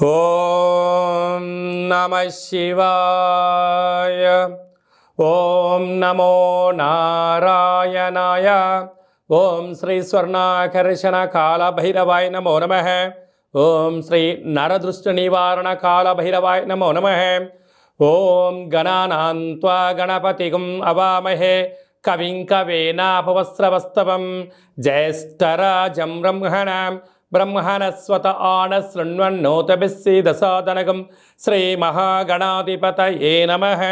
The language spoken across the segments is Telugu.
ఓం నమః శివాయ. ఓం నమో నారాయణాయ. ఓం శ్రీ స్వర్ణాకర్షణ కాల భైరవాయ నమో నమః. ఓం శ్రీ నరదృష్టి నివారణ కాల భైరవాయ నమో నమః. ఓం గణానాం త్వా గణపతిగం అవామహే కవిం కవేనాపవస్త్రవస్తవం జ్యేష్ఠరాజం బ్రహ్మణస్వత ఆన శృణ్వన్నోతభిస్సీదసాదనగం శ్రీమహాగణాధిపతయే నమః.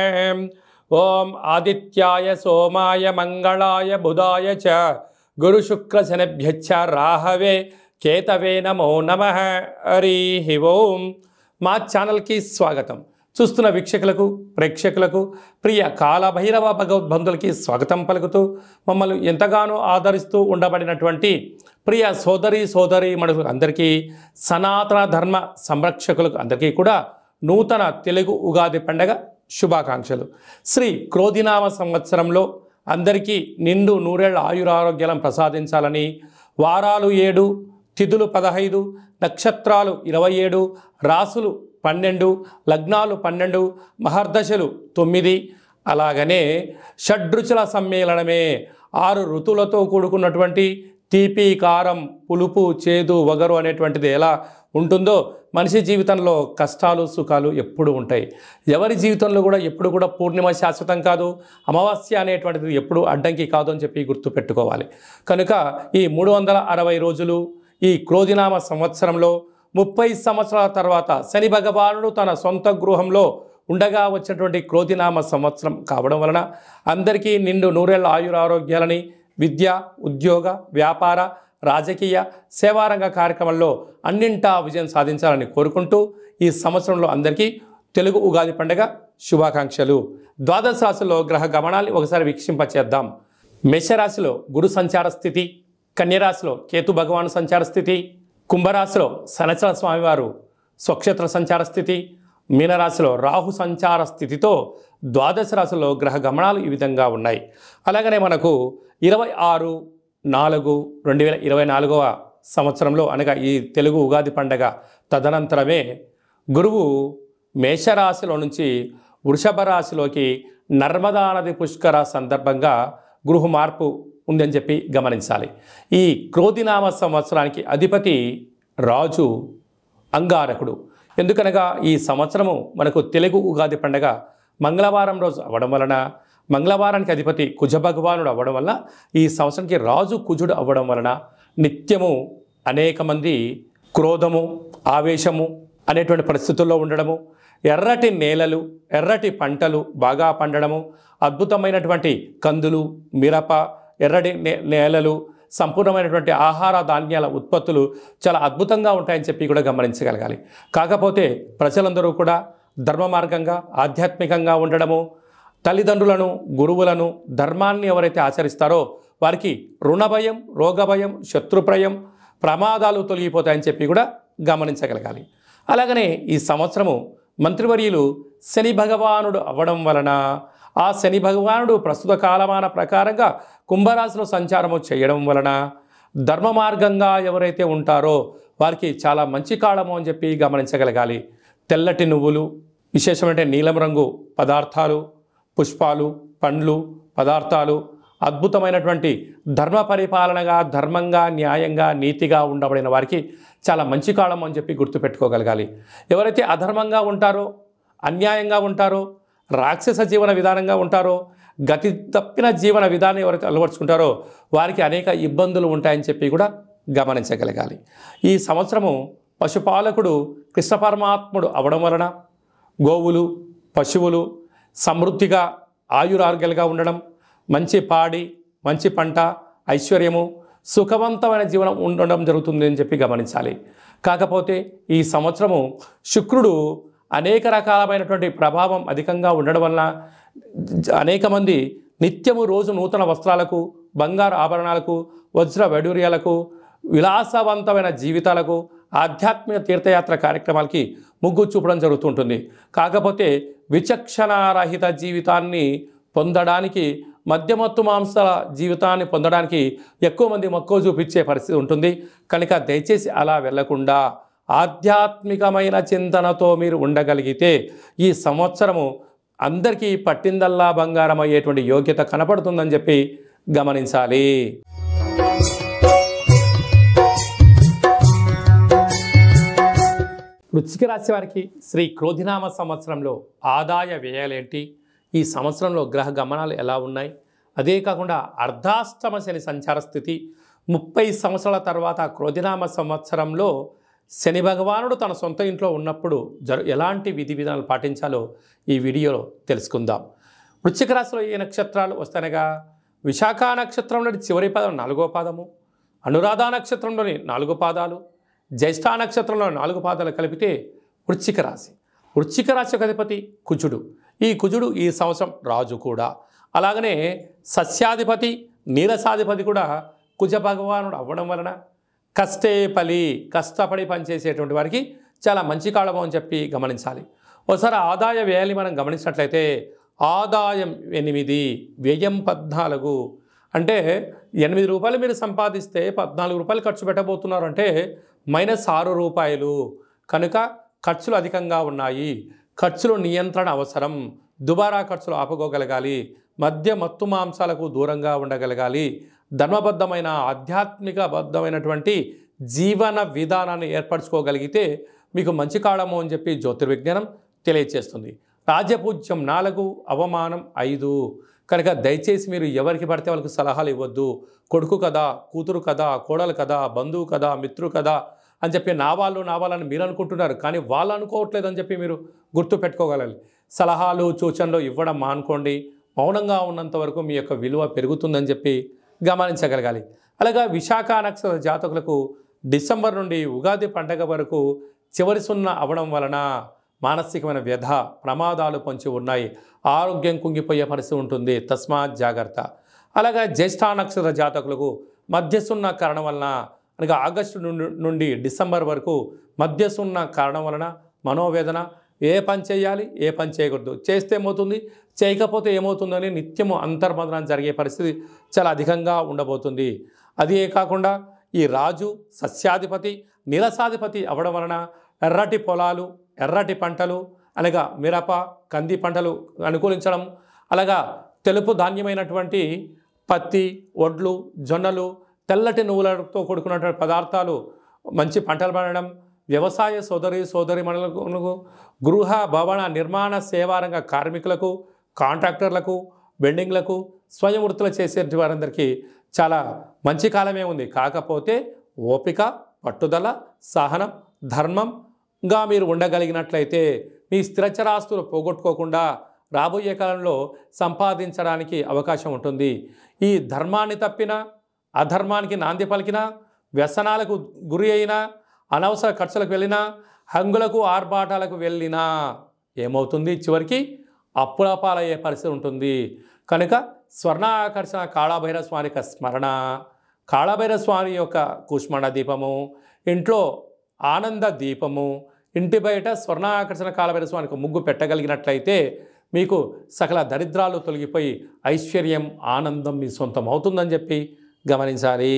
ఓం ఆదిత్యాయ సోమాయ మంగళాయ బుధాయ చ గురుశుక్రశనిభ్యశ్చ రాహవే కేతవే నమో నమః. హరి ఓం. మా ఛానల్కి స్వాగతం. చూస్తున్న వీక్షకులకు ప్రేక్షకులకు ప్రియ కాలభైరవ భగవద్బంధులకి స్వాగతం పలుకుతూ మమ్మల్ని ఎంతగానో ఆదరిస్తూ ఉండబడినటువంటి ప్రియ సోదరి మనులకు అందరికీ, సనాతన ధర్మ సంరక్షకులకు అందరికీ కూడా నూతన తెలుగు ఉగాది పండగ శుభాకాంక్షలు. శ్రీ క్రోధినామ సంవత్సరంలో అందరికీ నిండు నూరేళ్ల ఆయురారోగ్యాలను ప్రసాదించాలని, వారాలు 7, తిథులు 15, నక్షత్రాలు 27, రాసులు 12, లగ్నాలు 12, మహర్దశలు 9, అలాగనే షడ్రుచుల సమ్మేళనమే 6 ఋతువులతో కూడుకున్నటువంటి తీపి, కారం, పులుపు, చేదు, వగరు అనేటువంటిది ఎలా ఉంటుందో మనిషి జీవితంలో కష్టాలు సుఖాలు ఎప్పుడు ఉంటాయి. ఎవరి జీవితంలో కూడా ఎప్పుడు కూడా పూర్ణిమ శాశ్వతం కాదు, అమావాస్య అనేటువంటిది ఎప్పుడు అడ్డంకి కాదు అని చెప్పి గుర్తుపెట్టుకోవాలి. కనుక ఈ 360 రోజులు ఈ క్రోధినామ సంవత్సరంలో 30 సంవత్సరాల తర్వాత శని భగవానుడు తన సొంత గృహంలో ఉండగా వచ్చినటువంటి క్రోధినామ సంవత్సరం కావడం వలన అందరికీ నిండు నూరేళ్ల ఆయురారోగ్యాలని, విద్య, ఉద్యోగ, వ్యాపార, రాజకీయ, సేవారంగ కార్యక్రమాల్లో అన్నింటా విజయం సాధించాలని కోరుకుంటూ ఈ సంవత్సరంలో అందరికీ తెలుగు ఉగాది పండుగ శుభాకాంక్షలు. ద్వాదశ రాశిలో గ్రహ గమనాన్ని ఒకసారి వీక్షింపచేద్దాం. మేషరాశిలో గురు సంచార స్థితి, కన్యరాశిలో కేతు భగవాను సంచార స్థితి, కుంభరాశిలో శనిచర స్వామివారు స్వక్షేత్ర సంచార స్థితి, మీనరాశిలో రాహు సంచార స్థితితో ద్వాదశ రాశిలో గ్రహ గమనాలు ఈ విధంగా ఉన్నాయి. అలాగనే మనకు 26/4/2024 సంవత్సరంలో అనగా ఈ తెలుగు ఉగాది పండగ తదనంతరమే గురువు మేషరాశిలో నుంచి వృషభ రాశిలోకి నర్మదా నది పుష్కర సందర్భంగా గృహ మార్పు ఉందని చెప్పి గమనించాలి. ఈ క్రోధినామ సంవత్సరానికి అధిపతి రాజు అంగారకుడు. ఎందుకనగా ఈ సంవత్సరము మనకు తెలుగు ఉగాది పండగ మంగళవారం రోజు అవ్వడం వలన, మంగళవారానికి అధిపతి కుజ భగవానుడు అవ్వడం వలన, ఈ సంవత్సరానికి రాజు కుజుడు అవ్వడం వలన నిత్యము అనేక మంది క్రోధము, ఆవేశము అనేటువంటి పరిస్థితుల్లో ఉండడము, ఎర్రటి నేలలు, ఎర్రటి పంటలు బాగా పండడము, అద్భుతమైనటువంటి కందులు, మిరప, ఎర్రటి నేలలు, సంపూర్ణమైనటువంటి ఆహార ధాన్యాల ఉత్పత్తులు చాలా అద్భుతంగా ఉంటాయని చెప్పి కూడా గమనించగలగాలి. కాకపోతే ప్రజలందరూ కూడా ధర్మ మార్గంగా ఆధ్యాత్మికంగా ఉండడము, తల్లిదండ్రులను, గురువులను, ధర్మాన్ని ఎవరైతే ఆచరిస్తారో వారికి రుణభయం, రోగభయం, శత్రుప్రయం, ప్రమాదాలు తొలగిపోతాయని చెప్పి కూడా గమనించగలగాలి. అలాగనే ఈ సంవత్సరము మంత్రివర్యులు శని భగవానుడు అవ్వడం వలన ఆ శని భగవానుడు ప్రస్తుత కాలమాన ప్రకారంగా కుంభరాశిలో సంచారము చేయడం వలన ధర్మ మార్గంగా ఎవరైతే ఉంటారో వారికి చాలా మంచి కాలము అని చెప్పి గమనించగలగాలి. తెల్లటి నువ్వులు, విశేషమైన నీలం రంగు పదార్థాలు, పుష్పాలు, పండ్లు, పదార్థాలు, అద్భుతమైనటువంటి ధర్మ పరిపాలనగా, ధర్మంగా, న్యాయంగా, నీతిగా ఉండబడిన వారికి చాలా మంచి కాలం అని చెప్పి గుర్తుపెట్టుకోగలగాలి. ఎవరైతే అధర్మంగా ఉంటారో, అన్యాయంగా ఉంటారో, రాక్షస జీవన విధానంగా ఉంటారో, గతి తప్పిన జీవన విధానం ఎవరైతే అలవర్చుకుంటారో వారికి అనేక ఇబ్బందులు ఉంటాయని చెప్పి కూడా గమనించగలగాలి. ఈ సంవత్సరము పశుపాలకుడు కృష్ణ పరమాత్ముడు అవడం వలన గోవులు, పశువులు సమృద్ధిగా ఆయురారోగ్యాలుగా ఉండడం, మంచి పాడి, మంచి పంట, ఐశ్వర్యము, సుఖవంతమైన జీవనం ఉండడం జరుగుతుంది అని చెప్పి గమనించాలి. కాకపోతే ఈ సంవత్సరము శుక్రుడు అనేక రకాలమైనటువంటి ప్రభావం అధికంగా ఉండడం వలన అనేక మంది నిత్యము రోజు నూతన వస్త్రాలకు, బంగారు ఆభరణాలకు, వజ్ర వైడూర్యాలకు, విలాసవంతమైన జీవితాలకు, ఆధ్యాత్మిక తీర్థయాత్ర కార్యక్రమాలకి మొగ్గు చూపడం జరుగుతుంటుంది. కాకపోతే విచక్షణారహిత జీవితాన్ని పొందడానికి, మద్యమత్తు మాంసాల జీవితాన్ని పొందడానికి ఎక్కువ మంది మక్కువ చూపించే పరిస్థితి ఉంటుంది. కనుక దయచేసి అలా వెళ్లకుండా ఆధ్యాత్మికమైన చింతనతో మీరు ఉండగలిగితే ఈ సంవత్సరము అందరికీ పట్టిందల్లా బంగారం అయ్యేటువంటి యోగ్యత కనపడుతుందని చెప్పి గమనించాలి. వృశ్చిక రాశి వారికి శ్రీ క్రోధినామ సంవత్సరంలో ఆదాయ వ్యయాలేంటి, ఈ సంవత్సరంలో గ్రహ గమనాలు ఎలా ఉన్నాయి, అదే కాకుండా అర్ధాష్టమ శని సంచార స్థితి, 30 సంవత్సరాల తర్వాత క్రోధినామ సంవత్సరంలో శని భగవానుడు తన సొంత ఇంట్లో ఉన్నప్పుడు ఎలాంటి విధి విధానాలు పాటించాలో ఈ వీడియోలో తెలుసుకుందాం. వృశ్చిక రాశిలో ఏ నక్షత్రాలు వస్తాయనగా విశాఖ నక్షత్రంలోని చివరి పదం 4వ పాదము, అనురాధ నక్షత్రంలోని 4 పాదాలు, జ్యేష్ఠ నక్షత్రంలో 4 పాదాలు కలిపితే వృశ్చిక రాశి. వృశ్చిక రాశి యొక్క అధిపతి కుజుడు. ఈ కుజుడు ఈ సంవత్సరం రాజు కూడా. అలాగనే సస్యాధిపతి నీరసాధిపతి కూడా కుజ భగవానుడు అవ్వడం వలన కష్టే ఫలి, కష్టపడి పనిచేసేటువంటి వారికి చాలా మంచి కాలము అని చెప్పి గమనించాలి. ఒకసారి ఆదాయ వ్యయాన్ని మనం గమనించినట్లయితే ఆదాయం 8, వ్యయం 14. అంటే 8 రూపాయలు మీరు సంపాదిస్తే 14 రూపాయలు ఖర్చు పెట్టబోతున్నారు అంటే -6 రూపాయలు. కనుక ఖర్చులు అధికంగా ఉన్నాయి. ఖర్చులు నియంత్రణ అవసరం. దుబారా ఖర్చులు ఆపుకోగలగాలి. మద్య మత్తు మాంసాలకు దూరంగా ఉండగలగాలి. ధర్మబద్ధమైన ఆధ్యాత్మికబద్ధమైనటువంటి జీవన విధానాన్ని ఏర్పరచుకోగలిగితే మీకు మంచి కాలము అని చెప్పి జ్యోతిర్విజ్ఞానం తెలియజేస్తుంది. రాజ్యపూజ్యం 4, అవమానం 5. కనుక దయచేసి మీరు ఎవరికి పడితే వాళ్ళకి సలహాలు ఇవ్వద్దు. కొడుకు కదా, కూతురు కదా, కోడలు కదా, బంధువు కదా, మిత్రు కదా అని చెప్పి నా వాళ్ళని మీరు అనుకుంటున్నారు, కానీ వాళ్ళు అనుకోవట్లేదని చెప్పి మీరు గుర్తు పెట్టుకోగలగాలి. సలహాలు సూచనలు ఇవ్వడం మానుకోండి. మౌనంగా ఉన్నంత వరకు మీ యొక్క విలువ పెరుగుతుందని చెప్పి గమనించగలగాలి. అలాగా విశాఖ నక్షత్ర జాతకులకు డిసెంబర్ నుండి ఉగాది పండగ వరకు చివరి 0 అవ్వడం వలన మానసికమైన వ్యధ, ప్రమాదాలు పొంచి ఉన్నాయి. ఆరోగ్యం కుంగిపోయే పరిస్థితి ఉంటుంది. తస్మాత్ జాగ్రత్త. అలాగా జ్యేష్ఠ నక్షత్ర జాతకులకు మధ్య 0 కారణం వలన, అనగా ఆగస్టు నుండి డిసెంబర్ వరకు మధ్య 0 కారణం వలన మనోవేదన. ఏ పని చేయాలి, ఏ పని చేయకూడదు, చేస్తే ఏమవుతుంది, చేయకపోతే ఏమవుతుందని నిత్యము అంతర్మదనం జరిగే పరిస్థితి చాలా అధికంగా ఉండబోతుంది. అదే కాకుండా ఈ రాజు సస్యాధిపతి నీరసాధిపతి అవ్వడం వలన ఎర్రటి పొలాలు, ఎర్రటి పంటలు అనగా మిరప, కంది పంటలు అనుకూలించడం, అలాగా తెలుపు ధాన్యమైనటువంటి పత్తి, వడ్లు, జొన్నలు, తెల్లటి నువ్వులతో కూడుకున్నటువంటి పదార్థాలు మంచి పంటలు పండడం, వ్యవసాయ సోదరీమణులకు, గృహ భవన నిర్మాణ సేవారంగ కార్మికులకు, కాంట్రాక్టర్లకు, బెండింగ్లకు, స్వయం వృత్తులు చేసే వారందరికీ చాలా మంచి కాలమే ఉంది. కాకపోతే ఓపిక, పట్టుదల, సహనం, ధర్మంగా మీరు ఉండగలిగినట్లయితే మీ స్థిరచరాస్తులు పోగొట్టుకోకుండా రాబోయే కాలంలో సంపాదించడానికి అవకాశం ఉంటుంది. ఈ ధర్మాన్ని తప్పినా, అధర్మానికి నాంది పలికినా, వ్యసనాలకు గురి అయినా, అనవసర ఖర్చులకు వెళ్ళినా, హంగులకు ఆర్భాటాలకు వెళ్ళినా ఏమవుతుంది, చివరికి అప్పుల పాలయ్యే పరిస్థితి ఉంటుంది. కనుక స్వర్ణ ఆకర్షణ కాళభైరవ స్వామి యొక్క స్మరణ, కాళభైరవ స్వామి యొక్క కూష్మాండ దీపము, ఇంట్లో ఆనంద దీపము, ఇంటి బయట స్వర్ణ ఆకర్షణ కాళభైరవ స్వామికి ముగ్గు పెట్టగలిగినట్లయితే మీకు సకల దరిద్రాలు తొలగిపోయి ఐశ్వర్యం, ఆనందం మీ సొంతం అవుతుందని చెప్పి గమనించాలి.